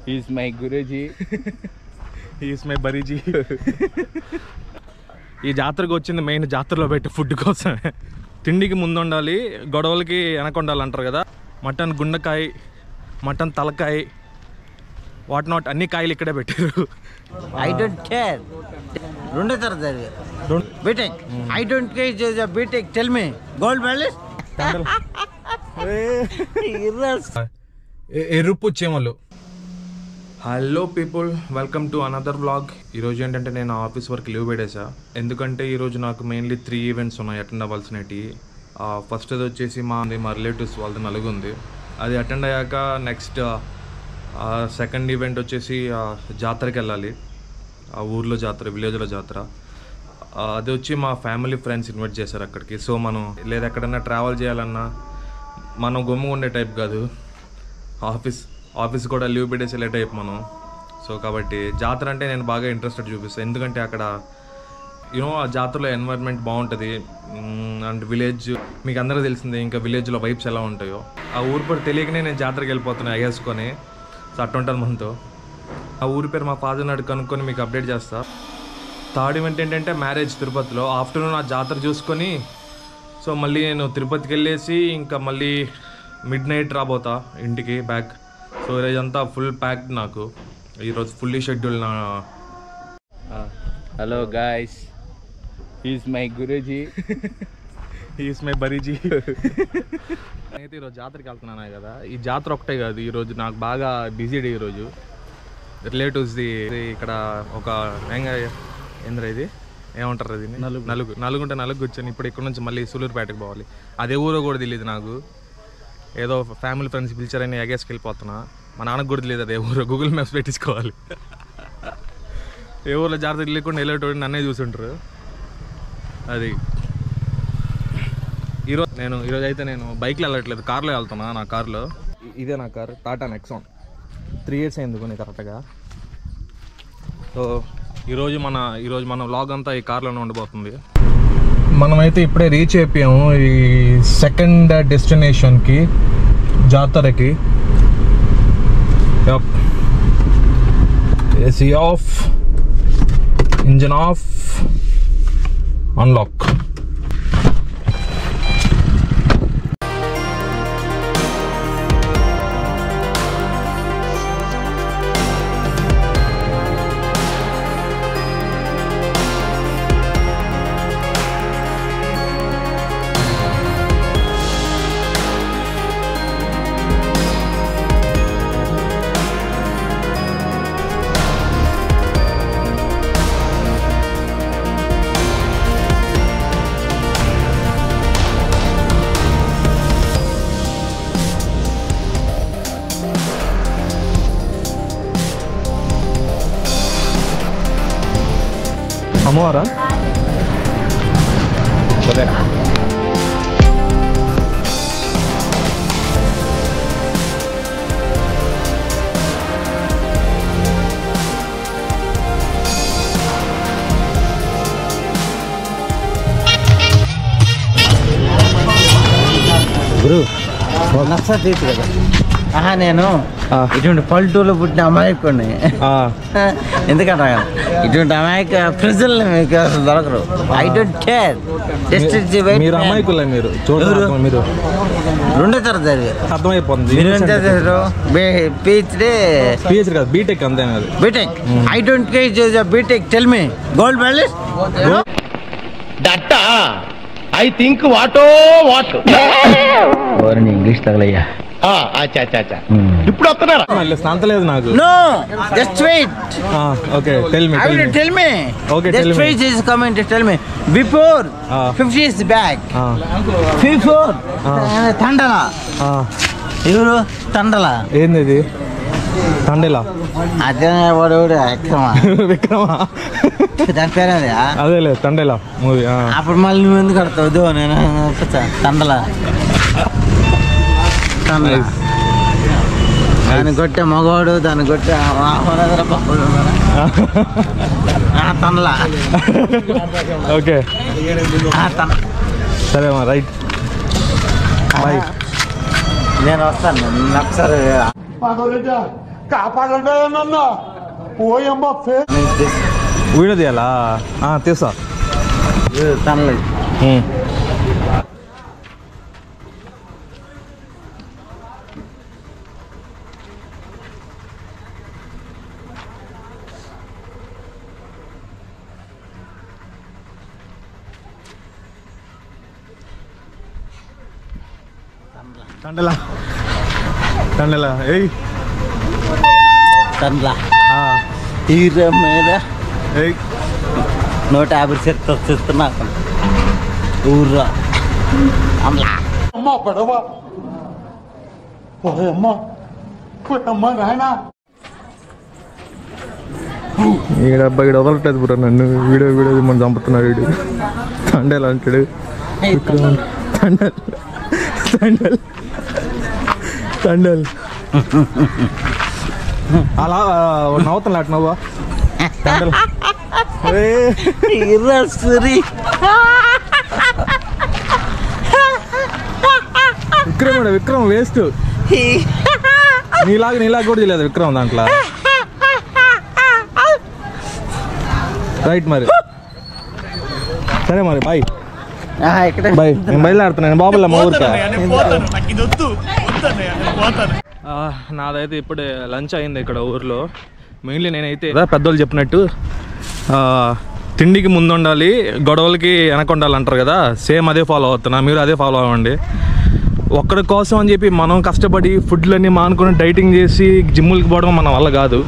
He's my Guruji. He is my Bariji. ఈ జాతరకు వచ్చింది మెయిన్ జాతరలో పెట్టే ఫుడ్ కోసమే. తిండికి ముందు ఉండాలి, గొడవలకి వెనక ఉండాలి అంటారు కదా. మటన్ గుండెకాయ, మటన్ తలకాయ, వాట్ నాట్ అన్ని కాయలు ఇక్కడే పెట్టారు. I don't care. రెండో తరగతి BTech. I don't care is a BTech. Tell me. Gold medalist? ఎరుపు చీమలు. Hello people, welcome to another vlog. ఈరోజు ఏంటంటే నేను ఆఫీస్ వర్క్ లీవ్ పెట్టేసా. ఎందుకంటే ఈరోజు నాకు మెయిన్లీ 3 ఈవెంట్స్ ఉన్నాయి అటెండ్ అవ్వాల్సినవి. ఫస్ట్ అది వచ్చేసి మా రిలేటివ్స్ వాళ్ళది నలుగుంది. అది అటెండ్ అయ్యాక నెక్స్ట్ సెకండ్ ఈవెంట్ వచ్చేసి జాతరకి వెళ్ళాలి. ఆ ఊర్లో జాతర, విలేజ్లో జాతర. అది వచ్చి మా ఫ్యామిలీ ఫ్రెండ్స్ ఇన్వైట్ చేశారు అక్కడికి. సో మనం లేదా ఎక్కడన్నా ట్రావెల్ చేయాలన్నా మనం గమ్ముగా ఉండే టైప్ కాదు. ఆఫీస్ కూడా లీవ్ పెట్టేసి వెళ్ళే టైప్ మనం. సో కాబట్టి జాతర అంటే నేను బాగా ఇంట్రెస్టెడ్ చూపిస్తాను. ఎందుకంటే అక్కడ ఆ జాతరలో ఎన్వైర్న్మెంట్ బాగుంటుంది. అండ్ విలేజ్ మీకు అందరూ తెలిసిందే, ఇంకా విలేజ్లో వైబ్స్ ఎలా ఉంటాయో. ఆ ఊరి పేరు తెలియకనే నేను జాతరకి వెళ్ళిపోతున్నాను అయ్యేసుకొని. సో అట్టుంటుంది మనతో. ఆ ఊరి పేరు మా ఫాదర్ నాడు కనుక్కొని మీకు అప్డేట్ చేస్తా. థర్డ్ ఈవెంట్ ఏంటంటే మ్యారేజ్ తిరుపతిలో. ఆఫ్టర్నూన్ ఆ జాతర చూసుకొని సో మళ్ళీ నేను తిరుపతికి వెళ్ళేసి ఇంకా మళ్ళీ మిడ్ నైట్ రాబోతా ఇంటికి బ్యాక్. సో ఈరోజంతా ఫుల్ ప్యాక్డ్ నాకు. ఈరోజు ఫుల్లీ షెడ్యూల్ నా. Hello guys. He's my Guruji. He is my Bariji. అయితే ఈరోజు జాతరకి వెళ్తున్నాను కదా. ఈ జాతర ఒకటే కాదు, ఈరోజు నాకు బాగా బిజీ డే. ఈరోజు రిలేటివ్స్ది ఇక్కడ ఒక ఏంద్ర ఇది ఏమంటారు, అది నలుగుంటే నలుగు కూర్చొని ఇప్పుడు ఇక్కడ నుంచి మళ్ళీ సూలూరుపేటకి పోవాలి. అదే ఊరో కూడా తెలియదు నాకు. ఏదో ఫ్యామిలీ ఫ్రెండ్స్ పిలిచారని ఎగేసుకు వెళ్ళిపోతున్నా. మా నాన్నకు కూడా తెలియదు అదే ఊరో. Google maps పెట్టించుకోవాలి. ఏ ఊర్లో జాతర తెలియకుండా వెళ్ళేటోడి నన్నే చూసుంటారు. అది ఈరోజు అయితే నేను బైక్లో వెళ్ళట్లేదు, కార్లో వెళ్తున్నా. నా కార్లో ఇదే నా కార్, టాటా నెక్సాన్. 3 years అయింది కొని కరెక్ట్గా. సో ఈరోజు మన వ్లాగ్ అంతా ఈ కార్లోనే ఉండిపోతుంది. మనమైతే ఇప్పుడే రీచ్ అయిపోయాము ఈ సెకండ్ డెస్టినేషన్కి, జాతరకి. AC off, engine off, unlock. అమ్మవారా? గురు నచ్చ తీసు కదా. నేను ఇటువంటి పల్లెటూరులో పుట్టిన అమాయకుడిని. ఎందుకంటే ఇటువంటి అమాయక ప్రజల్ని మీకు అసలు దొరకరు. I don't care. మీరు అమాయకులే. మీరు చూడండి, మీరు రెండో తరగతి అర్థమైపోతుంది. మీరు ఎంత చేశారు? పిహెచ్డి కాదు, బీటెక్. అంతే BTech. I don't care is a BTech. Tell me. Gold medalist? దట్టా ఐ థింక్ వాటో వాట్. ఇంగ్లీష్ తగలయ్యా. ఇప్పుడు వస్తున్నారా? అంతలేదు నాకు. No, just wait. Okay, tell me. Okay, just wait is coming to tell me. Before 50 years back, before తండలా. ఎవరు తండలా? ఏంది తండలా? అదే వాడు విక్రమా దాని పేరు. అదేలే తండేలా మూవీ. అప్పుడు మళ్ళీ నువ్వు ఎందుకు కడతావు? నేను తండలా. దాన్ని కొట్టే మగవాడు, దాన్ని కొట్టే తనలా. ఓకే సరే రైట్. నేను వస్తాను ఒకసారి. వీడియో తీయాలా? తీసా తనలేదు. తండలా తండలా ఏయ్ తనలా హీరో మీద ఏయ్ 150 సెట్ వస్తున్నా ఊర్రా అమ్మలా అమ్మా పడవ పోయమ్మా పోయమ్మా నాయన ఈడ అబ్బాయి ఇక్కడ వదలట్లేదు బ్రో నన్ను. వీడియో మనం చంపుతున్నాడు వీడు. తండేలు అంటాడు. తండల్ తండల్ తండల్ అలా నవ్వుతున్నా అటు నవ్వా తండల్ హీరో సూరి విక్రమ్ వేస్ట్. నీలాగా కూడా తెలియదు విక్రమ్ దాంట్లో. రైట్ మరి సరే మరి బాయ్ బాయ్. నేను బయలుదేరుతున్నాను బాబుల్లా మా ఊరికా. నాదైతే ఇప్పుడే లంచ్ అయింది ఇక్కడ ఊర్లో. మెయిన్లీ నేనైతే పెద్దోళ్ళు చెప్పినట్టు తిండికి ముందు ఉండాలి, గొడవలకి వెనక ఉండాలి అంటారు కదా. సేమ్ అదే ఫాలో అవుతున్నా, మీరు అదే ఫాలో అవ్వండి. ఒక్కడి కోసం అని చెప్పి మనం కష్టపడి ఫుడ్లన్నీ మానుకొని డైటింగ్ చేసి జిమ్ములకి పోవడం మన వల్ల కాదు.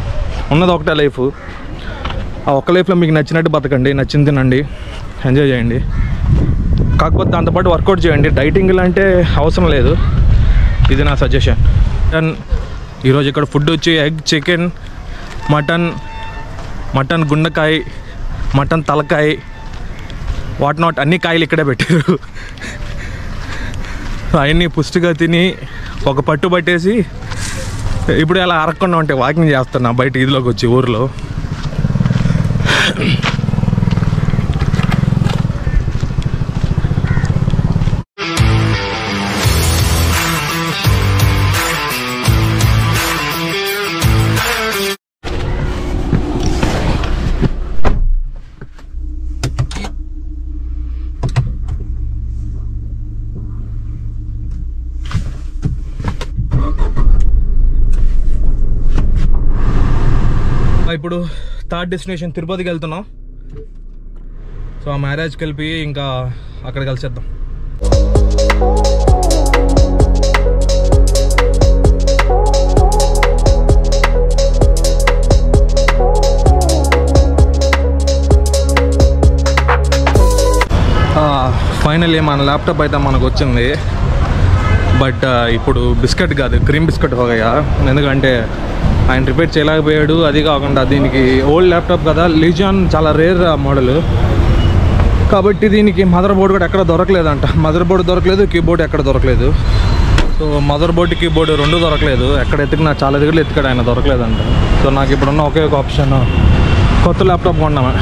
ఉన్నది ఒకటే లైఫ్. ఆ ఒక్క లైఫ్లో మీకు నచ్చినట్టు బతకండి, నచ్చింది తినండి, ఎంజాయ్ చేయండి. కాకపోతే దాంతోపాటు వర్కౌట్ చేయండి. డైటింగ్లు అంటే అవసరం లేదు. ఇది నా సజెషన్. అండ్ ఈరోజు ఇక్కడ ఫుడ్ వచ్చి ఎగ్, చికెన్, మటన్ గుండెకాయ, మటన్ తలకాయ, వాట్ నాట్ అన్ని కాయలు ఇక్కడే పెట్టారు. అవన్నీ పుష్టిగా తిని ఒక పట్టు పట్టేసి ఇప్పుడు అలా అరగకుండా ఉంటే వాకింగ్ చేస్తున్నా బయట ఈదిలోకి వచ్చి ఊర్లో. ఇప్పుడు థర్డ్ డెస్టినేషన్ తిరుపతికి వెళ్తున్నాం. సో ఆ మ్యారేజ్కి వెళ్ళి ఇంకా అక్కడ కలిసేద్దాం. ఫైనల్లీ మన ల్యాప్టాప్ అయితే మనకు వచ్చింది. బట్ ఇప్పుడు బిస్కెట్ కాదు, క్రీమ్ బిస్కెట్ హోగయా. ఎందుకంటే ఆయన రిపేర్ చేయలేకపోయాడు. అది కాకుండా దీనికి ఓల్డ్ ల్యాప్టాప్ కదా, లీజియాన్ చాలా రేర్ మోడల్ కాబట్టి దీనికి మదర్ బోర్డు కూడా ఎక్కడ దొరకలేదంట. మదర్ బోర్డు దొరకలేదు, కీబోర్డ్ ఎక్కడ దొరకలేదు. సో మదర్ బోర్డు కీబోర్డు రెండు దొరకలేదు. ఎక్కడ ఎత్తుకున్నా చాలా దగ్గర ఎత్తుకాడు, ఆయన దొరకలేదంట. సో నాకు ఇప్పుడున్న ఒకే ఒక ఆప్షన్ కొత్త ల్యాప్టాప్ కొన్నామే.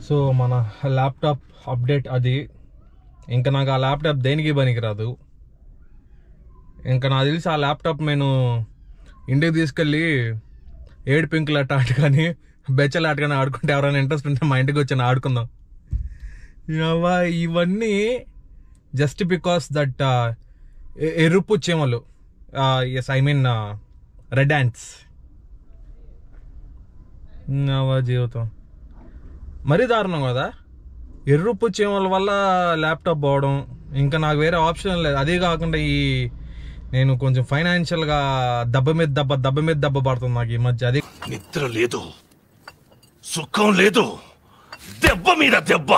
సో మన ల్యాప్టాప్ అప్డేట్ అది. ఇంకా నాకు ఆ ల్యాప్టాప్ దేనికి పనికిరాదు. ఇంకా నాకు తెలిసి ఆ ల్యాప్టాప్ నేను ఇంటికి తీసుకెళ్ళి ఏడు పింకులు ఆట కానీ బెచ్చలు ఆట కానీ ఆడుకుంటే ఎవరైనా ఇంట్రెస్ట్ ఉంటే మా ఇంటికి వచ్చి ఆడుకుందాం. ఇవన్నీ జస్ట్ బికాస్ దట్ ఎరుపు చీమలు, yes I mean red ants. జీవితం మరీ దారుణం కదా. ఎర్రుపు చీమల వల్ల ల్యాప్టాప్ పోవడం, ఇంకా నాకు వేరే ఆప్షన్ లేదు. అదే కాకుండా నేను కొంచెం ఫైనాన్షియల్గా దెబ్బ మీద దెబ్బ పడుతుంది నాకు ఈ మధ్య. అది నిద్ర లేదు, సుఖం లేదు, దెబ్బ మీద దెబ్బ,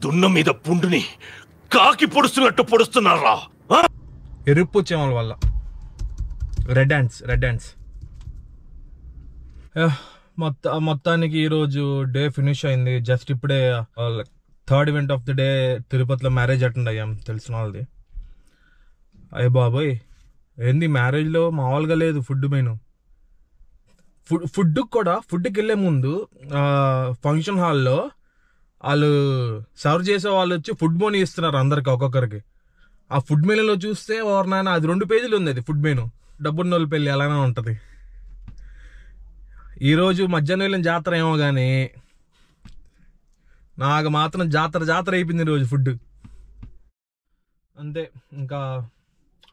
దున్న మీద పుండుని కాకి పొడుస్తున్నట్టు పొడుస్తున్నారా. ఎరుపు చీమల వల్ల రెడ్ హ్యాండ్స్. మొత్తానికి ఈరోజు డే ఫినిష్ అయింది. జస్ట్ ఇప్పుడే third event of the day తిరుపతిలో మ్యారేజ్ అటెండ్ అయ్యాం తెలిసిన వాళ్ళది. అయ్య బాబోయ్, ఏంది మ్యారేజ్లో మామూలుగా లేదు ఫుడ్ మెను. ఫుడ్కి వెళ్ళే ముందు ఫంక్షన్ హాల్లో వాళ్ళు సర్వ్ చేసే వాళ్ళు వచ్చి ఫుడ్ మెనూ ఇస్తున్నారు అందరికి ఒక్కొక్కరికి. ఆ ఫుడ్ మెనూలో చూస్తే నాయన అది 2 పేజీలు ఉంది. అది ఫుడ్ మెనూ. డబ్బున్నోళ్ళ పెళ్ళి అలానే ఉంటుంది. ఈరోజు మధ్యాహ్నం వెళ్ళిన జాతర ఏమో కానీ నాకు మాత్రం జాతర అయిపోయింది ఈరోజు ఫుడ్. అంతే, ఇంకా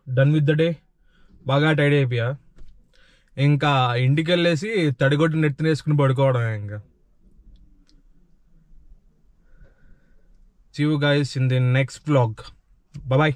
డన్ విత్ ద డే. బాగా టైడ్ అయిపోయా. ఇంకా ఇంటికి వెళ్ళేసి తడిగొట్టి నెత్తినేసుకుని పడుకోవడం. ఇంకా see you guys in the next vlog. Bye bye.